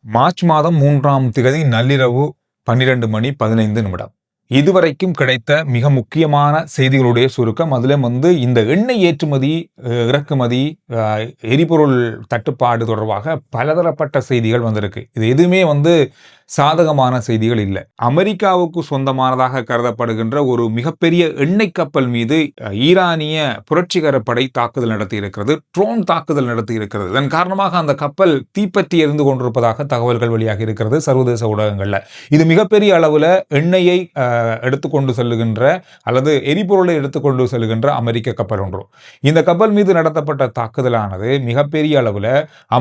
March மாதம் 3ஆம் திகதி நள்ளிரவு 12:15 இதுவரைக்கும் கிடைத்த மிக முக்கியமான செய்திகளுடைய சுருக்கம். அதிலும் இந்த எண்ணெய் ஏற்றுமதி, இறக்குமதி, எரிபொருள் தட்டுப்பாடு தொடர்பாக பலதரப்பட்ட செய்திகள் வந்திருக்கு. இது எதுவுமே சாதகமான செய்திகள் இல்லை. அமெரிக்காவுக்கு சொந்தமானதாக கருதப்படுகின்ற ஒரு மிகப்பெரிய எண்ணெய் கப்பல் மீது ஈரானிய புரட்சிகர படை தாக்குதல் நடத்தி இருக்கிறது. ட்ரோன் தாக்குதல் நடத்தி இருக்கிறது. இதன் காரணமாக அந்த கப்பல் தீப்பற்றி எரிந்து கொண்டிருப்பதாக தகவல்கள் வெளியாக இருக்கிறது சர்வதேச ஊடகங்கள்ல. இது மிகப்பெரிய அளவுல எண்ணெயை எடுத்துக்கொண்டு செல்லுகின்ற அல்லது எரிபொருளை எடுத்துக்கொண்டு செல்லுகின்ற அமெரிக்க கப்பல் ஒன்று. இந்த கப்பல் மீது நடத்தப்பட்ட தாக்குதலானது மிகப்பெரிய அளவுல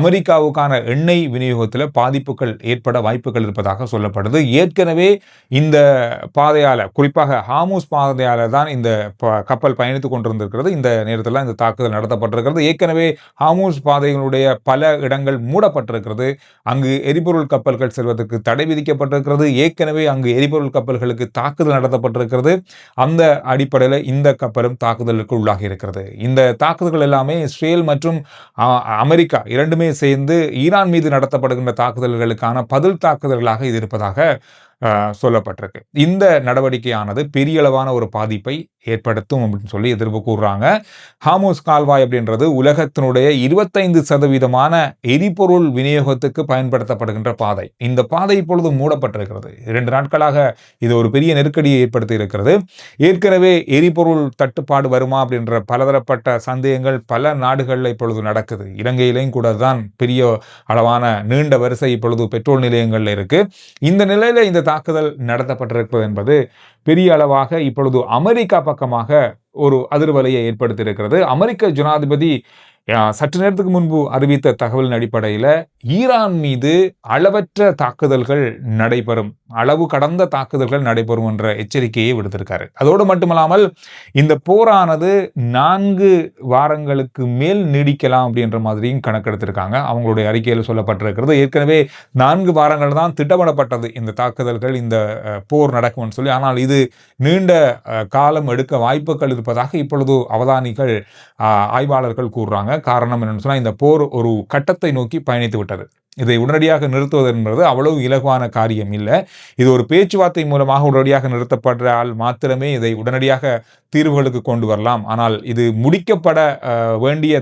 அமெரிக்காவுக்கான எண்ணெய் விநியோகத்தில் பாதிப்புகள் ஏற்பட வாய்ப்புகள் இருப்பதாக சொல்லப்படுது. ஏற்கனவே இந்த பாதையால, குறிப்பாக ஹார்முஸ் பாதையால தான் இந்த கப்பல் பயணித்துக் கொண்டிருந்திருக்கிறது. இந்த நேரத்தில் இந்த தாக்குதல் நடத்தப்பட்டிருக்கிறது. ஏற்கனவே ஹார்முஸ் பாதைகளுடைய பல இடங்கள் மூடப்பட்டிருக்கிறது. அங்கு எரிபொருள் கப்பல்கள் செல்வதற்கு தடை விதிக்கப்பட்டிருக்கிறது. ஏற்கனவே அங்கு எரிபொருள் கப்பல்களுக்கு தாக்குதல் நடத்தப்பட்டிருக்கிறது. அந்த அடிப்படையில் இந்த கப்பலும் தாக்குதலுக்கு உள்ளாகி இருக்கிறது. இந்த தாக்குதல்கள் எல்லாமே இஸ்ரேல் மற்றும் அமெரிக்கா இரண்டுமே சேர்ந்து ஈரான் மீது நடத்தப்படுகின்ற தாக்குதல்களுக்கான பதில் தாக்குதல்களாக இது இருப்பதாக சொல்லப்பட்டிருக்கு. இந்த நடவடிக்கையானது பெரிய அளவான ஒரு பாதிப்பை ஏற்படுத்தும் அப்படின்னு சொல்லி எதிர்ப்பு கூறுறாங்க. ஹார்முஸ் கால்வாய் அப்படின்றது உலகத்தினுடைய 25% எரிபொருள் விநியோகத்துக்கு பயன்படுத்தப்படுகின்ற பாதை. இந்த பாதை இப்பொழுது மூடப்பட்டிருக்கிறது. 2 நாட்களாக இது ஒரு பெரிய நெருக்கடியை ஏற்படுத்தி இருக்கிறது. ஏற்கனவே எரிபொருள் தட்டுப்பாடு வருமா அப்படின்ற பலதரப்பட்ட சந்தேகங்கள் பல நாடுகளில் இப்பொழுது நடக்குது. இலங்கையிலையும் கூட தான் பெரிய அளவான நீண்ட வரிசை இப்பொழுது பெட்ரோல் நிலையங்கள்ல இருக்கு. இந்த நிலையில இந்த தாக்குதல் நடத்தப்பட்டிருக்கிறது என்பது பெரிய அளவாக இப்பொழுது அமெரிக்கா பக்கமாக ஒரு அதிர்வலையை ஏற்படுத்தியிருக்கிறது. அமெரிக்க ஜனாதிபதி சற்று நேரத்துக்கு முன்பு அறிவித்த தகவலின் அடிப்படையில் ஈரான் மீது அளவற்ற தாக்குதல்கள் நடைபெறும், அளவு கடந்த தாக்குதல்கள் நடைபெறும் என்ற எச்சரிக்கையை விடுத்திருக்காரு. அதோடு மட்டுமல்லாமல் இந்த போரானது 4 வாரங்களுக்கு மேல் நீடிக்கலாம் அப்படின்ற மாதிரியும் கணக்கெடுத்திருக்காங்க. அவங்களுடைய அறிக்கையில் சொல்லப்பட்டிருக்கிறது. ஏற்கனவே 4 வாரங்கள் தான் திட்டமிடப்பட்டது இந்த தாக்குதல்கள், இந்த போர் நடக்கும்னு சொல்லி. ஆனால் இது நீண்ட காலம் எடுக்க வாய்ப்புகள் இருப்பதாக இப்பொழுது அவதானிகள், ஆய்வாளர்கள் கூறுறாங்க. காரணம் என்னன்னு சொன்னா, இந்த போர் ஒரு கட்டத்தை நோக்கி பயணித்து விட்டது. இதை உடனடியாக நிறுத்துவது என்பது அவ்வளவு இலகுவான காரியம் இல்லை. இது ஒரு பேச்சுவார்த்தை மூலமாக உடனடியாக நிறுத்தப்பட்டால் மாத்திரமே இதை உடனடியாக தீர்வுகளுக்கு கொண்டு வரலாம். ஆனால் இது முடிக்கப்பட வேண்டிய,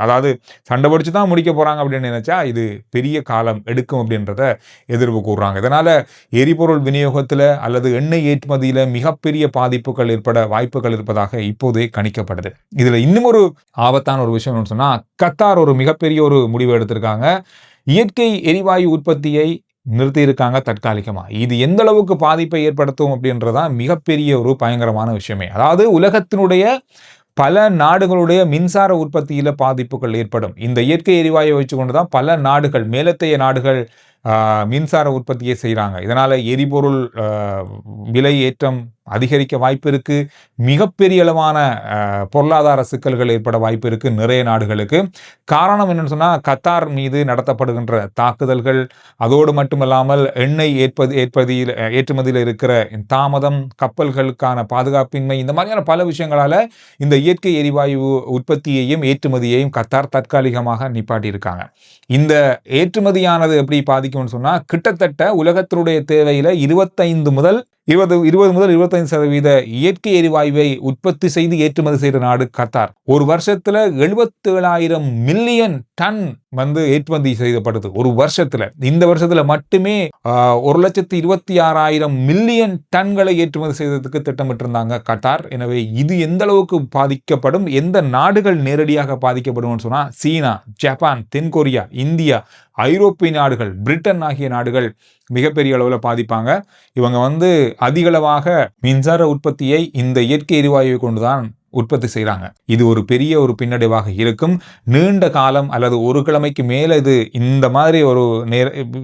அதாவது சண்டை பிடிச்சு தான் முடிக்க போறாங்க அப்படின்னு நினைச்சா இது பெரிய காலம் எடுக்கும் அப்படின்றத எதிர்ப்பு கூறுறாங்க. இதனால எரிபொருள் விநியோகத்தில் அல்லது எண்ணெய் ஏற்றுமதியில மிகப்பெரிய பாதிப்புகள் ஏற்பட வாய்ப்புகள் இருப்பதாக இப்போதே கணிக்கப்படுது. இதுல இன்னும் ஒரு ஆபத்தான ஒரு விஷயம் சொன்னா, கத்தார் ஒரு மிகப்பெரிய ஒரு முடிவு எடுத்திருக்காங்க. இயற்கை எரிவாயு உற்பத்தியை நிறுத்தியிருக்காங்க தற்காலிகமா. இது எந்த அளவுக்கு பாதிப்பை ஏற்படுத்தும் அப்படின்றதான் மிகப்பெரிய ஒரு பயங்கரமான விஷயமே. அதாவது உலகத்தினுடைய பல நாடுகளுடைய மின்சார உற்பத்தியில பாதிப்புகள் ஏற்படும். இந்த இயற்கை எரிவாயு வச்சுக்கொண்டுதான் பல நாடுகள், மேலத்தைய நாடுகள் மின்சார உற்பத்தியை செய்கிறாங்க. இதனால எரிபொருள் விலை ஏற்றம் அதிகரிக்க வாய்ப்பு இருக்கு. மிகப்பெரிய அளவான பொருளாதார சிக்கல்கள் ஏற்பட வாய்ப்பு இருக்கு நிறைய நாடுகளுக்கு. காரணம் என்னன்னு சொன்னா, கத்தார் மீது நடத்தப்படுகின்ற தாக்குதல்கள், அதோடு மட்டுமல்லாமல் எண்ணெய் ஏற்றுமதியில் இருக்கிற தாமதம், கப்பல்களுக்கான பாதுகாப்பின்மை, இந்த மாதிரியான பல விஷயங்களால இந்த இயற்கை எரிவாயு உற்பத்தியையும் ஏற்றுமதியையும் கத்தார் தற்காலிகமாக நிப்பாட்டி இருக்காங்க. இந்த ஏற்றுமதியானது எப்படி பாதிக்கும்னு சொன்னா, கிட்டத்தட்ட உலகத்தினுடைய தேவையில 20 முதல் 25% இயற்கை எரிவாயுவை உற்பத்தி செய்து ஏற்றுமதி செய்கிற நாடு கத்தார். ஒரு வருஷத்துல 77,000 மில்லியன் டன் ஏற்றுமதி செய்யப்படுது ஒரு வருஷத்துல. இந்த வருஷத்துல மட்டுமே 1,26,000 மில்லியன் டன்களை ஏற்றுமதி செய்வதற்கு திட்டமிட்டிருந்தாங்க கத்தார். எனவே இது எந்த அளவுக்கு பாதிக்கப்படும், எந்த நாடுகள் நேரடியாக பாதிக்கப்படும் சொன்னா, சீனா, ஜப்பான், தென்கொரியா, இந்தியா, ஐரோப்பிய நாடுகள், பிரிட்டன் ஆகிய நாடுகள் மிகப்பெரிய அளவில் பாதிப்பாங்க. இவங்க அதிகளவாக மின்சார உற்பத்தியை இந்த இயற்கை எரிவாயுவை கொண்டுதான் உற்பத்தி செய்கிறாங்க. இது ஒரு பெரிய ஒரு பின்னடைவாக இருக்கும். நீண்ட காலம் அல்லது ஒரு கிழமைக்கு மேல இது இந்த மாதிரி ஒரு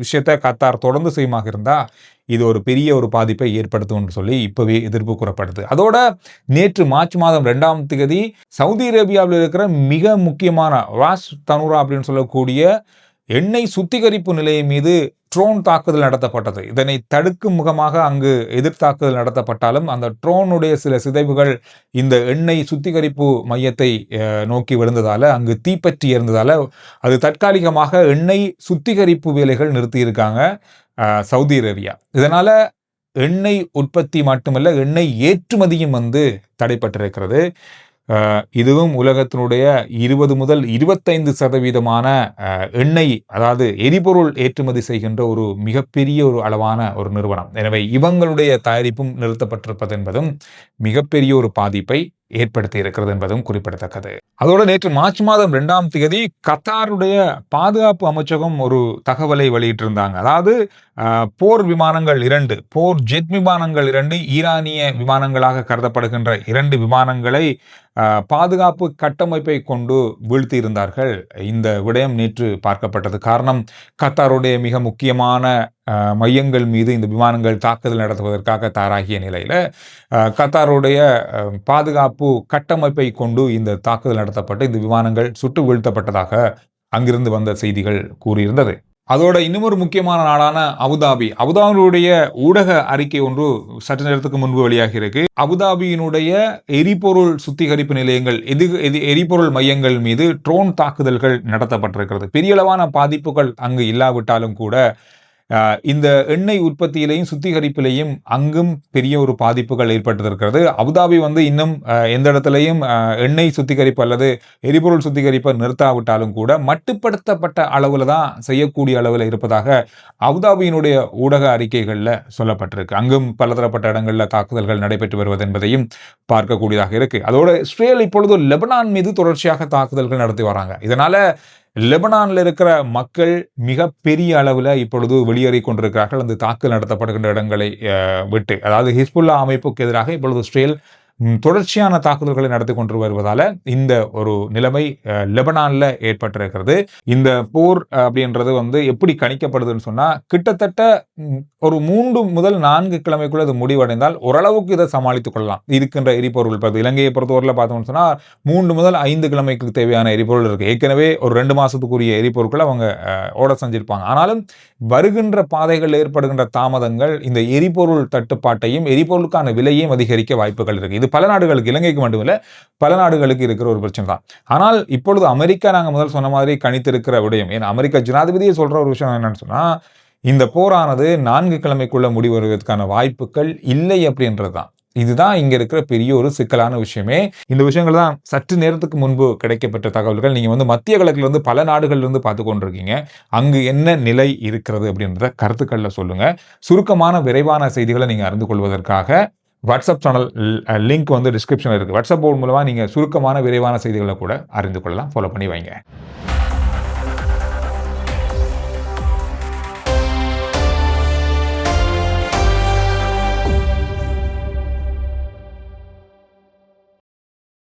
விஷயத்தை கத்தார் தொடர்ந்து செய்யுமாக இருந்தா இது ஒரு பெரிய ஒரு பாதிப்பை ஏற்படுத்தும் சொல்லி இப்பவே எதிர்ப்பு கூறப்படுது. அதோட நேற்று மார்ச் மாதம் 2ஆம் தேதி சவுதி அரேபியாவில் இருக்கிற மிக முக்கியமான ராஸ் தனுரா அப்படின்னு சொல்லக்கூடிய எண்ணெய் சுத்திகரிப்பு நிலையம் மீது ட்ரோன் தாக்குதல் நடத்தப்பட்டது. இதனை தடுக்கும் முகமாக அங்கு எதிர்த்தாக்குதல் நடத்தப்பட்டாலும் அந்த ட்ரோனுடைய சில சிதைவுகள் இந்த எண்ணெய் சுத்திகரிப்பு மையத்தை நோக்கி விழுந்ததால அங்கு தீப்பற்றி இருந்ததால அது தற்காலிகமாக எண்ணெய் சுத்திகரிப்பு வேலைகள் நிறுத்தியிருக்காங்க சவுதி அரேபியா. இதனால எண்ணெய் உற்பத்தி மட்டுமல்ல, எண்ணெய் ஏற்றுமதியும் தடைப்பட்டிருக்கிறது. இதுவும் உலகத்தினுடைய 20 முதல் 25% எண்ணெய், அதாவது எரிபொருள் ஏற்றுமதி செய்கின்ற ஒரு மிகப்பெரிய ஒரு அளவான ஒரு நிறுவனம். எனவே இவங்களுடைய தயாரிப்பும் நிறுத்தப்பட்டிருப்பது என்பதும் மிகப்பெரிய ஒரு பாதிப்பை ஏற்படுத்தி இருக்கிறது என்பதும் குறிப்பிடத்தக்கது. அதோடு நேற்று மார்ச் மாதம் 2ஆம் தேதி கத்தாருடைய பாதுகாப்பு அமைச்சகம் ஒரு தகவலை வெளியிட்டிருந்தாங்க. அதாவது போர் விமானங்கள் 2, போர் ஜெட் விமானங்கள் 2, ஈரானிய விமானங்களாக கருதப்படுகின்ற 2 விமானங்களை பாதுகாப்பு கட்டமைப்பை கொண்டு வீழ்த்தி இருந்தார்கள். இந்த விடயம் நேற்று பார்க்கப்பட்டது. காரணம், கத்தாருடைய மிக முக்கியமான மையங்கள் மீது இந்த விமானங்கள் தாக்குதல் நடத்துவதற்காக தயாராகிய நிலையில் கத்தாருடைய பாதுகாப்பு கட்டமைப்பை கொண்டு இந்த தாக்குதல் நடத்தப்பட்டு இந்த விமானங்கள் சுட்டு வீழ்த்தப்பட்டதாக அங்கிருந்து வந்த செய்திகள் கூறியிருந்தது. அதோட இன்னொரு முக்கியமான நாடான அபுதாபியினுடைய ஊடக அறிக்கை ஒன்று சற்று நேரத்துக்கு முன்பு வெளியாகி இருக்கு. அபுதாபியினுடைய எரிபொருள் சுத்திகரிப்பு நிலையங்கள், எரிபொருள் மையங்கள் மீது ட்ரோன் தாக்குதல்கள் நடத்தப்பட்டிருக்கிறது. பெரிய அளவான பாதிப்புகள் அங்கு இல்லாவிட்டாலும் கூட இந்த எண்ணெய் உற்பத்தியிலையும் சுத்திகரிப்பிலையும் அங்கும் பெரிய ஒரு பாதிப்புகள் ஏற்பட்டிருக்கிறது. அபுதாபி இன்னும் எந்த இடத்துலையும் எண்ணெய் சுத்திகரிப்பு அல்லது எரிபொருள் சுத்திகரிப்பை நிறுத்தாவிட்டாலும் கூட மட்டுப்படுத்தப்பட்ட அளவில் தான் செய்யக்கூடிய அளவில் இருப்பதாக அபுதாபியினுடைய ஊடக அறிக்கைகளில் சொல்லப்பட்டிருக்கு. அங்கும் பலதரப்பட்ட இடங்களில் தாக்குதல்கள் நடைபெற்று வருவது என்பதையும் பார்க்கக்கூடியதாக இருக்கு. அதோடு இஸ்ரேல் இப்பொழுது லெபனான் மீது தொடர்ச்சியாக தாக்குதல்கள் நடத்தி வராங்க. இதனால லெபனானில் இருக்கிற மக்கள் மிக பெரிய அளவில் இப்பொழுது வெளியேறி கொண்டிருக்கிறார்கள் அந்த தாக்குதல் நடத்தப்படுகின்ற இடங்களை விட்டு. அதாவது ஹிஸ்புல்லா அமைப்புக்கு எதிராக இப்பொழுது இஸ்ரேல் தொடர்ச்சியான தாக்குதல்களை நடத்தி கொண்டு வருவதால இந்த ஒரு நிலைமை லெபனான்ல ஏற்பட்டிருக்கிறது. இந்த போர் அப்படின்றது எப்படி கணிக்கப்படுதுன்னு சொன்னா, கிட்டத்தட்ட ஒரு 3 முதல் 4 கிழமைக்குள்ள இது முடிவடைந்தால் ஓரளவுக்கு இதை சமாளித்துக் கொள்ளலாம். இருக்கின்ற எரிபொருள் இலங்கையை பொறுத்தவரையில் பார்த்தோம்னு சொன்னா 3 முதல் 5 கிழமைக்கு தேவையான எரிபொருள் இருக்கு. ஏற்கனவே ஒரு 2 மாசத்துக்குரிய எரிபொருட்களை அவங்க ஓட செஞ்சிருப்பாங்க. ஆனாலும் வருகின்ற பாதைகள் ஏற்படுகின்ற தாமதங்கள் இந்த எரிபொருள் தட்டுப்பாட்டையும் எரிபொருளுக்கான விலையையும் அதிகரிக்க வாய்ப்புகள் இருக்கு. இது பல நாடுகளுக்கு, இலங்கைக்கு மட்டுமில்ல பல நாடுகளுக்கு இருக்கிற ஒரு பிரச்சனை தான். ஆனால் இப்பொழுது அமெரிக்கா, நாங்கள் முதல் சொன்ன மாதிரி கணித்திருக்கிற விடயம், ஏன்னா அமெரிக்கா ஜனாதிபதியை சொல்ற ஒரு விஷயம் என்னன்னு சொன்னா, இந்த போரானது 4 கிழமைக்குள்ள முடிவருவதற்கான வாய்ப்புகள் இல்லை அப்படின்றது தான். இதுதான் இங்க இருக்கிற பெரிய ஒரு சிக்கலான விஷயமே. இந்த விஷயங்கள் தான் சற்று நேரத்துக்கு முன்பு கிடைக்கப்பட்ட தகவல்கள். நீங்க மத்திய கிழக்குல பல நாடுகள்ல இருந்து பார்த்து கொண்டிருக்கீங்க. அங்கு என்ன நிலை இருக்கிறது அப்படின்ற கருத்துக்கள்ல சொல்லுங்க. சுருக்கமான விரைவான செய்திகளை நீங்க அறிந்து கொள்வதற்காக வாட்ஸ்அப் சேனல் லிங்க் டிஸ்கிரிப்ஷன்ல இருக்கு. வாட்ஸ்அப் போர்டு மூலமா நீங்க சுருக்கமான விரைவான செய்திகளை கூட அறிந்து கொள்ளலாம். ஃபாலோ பண்ணி வைங்க.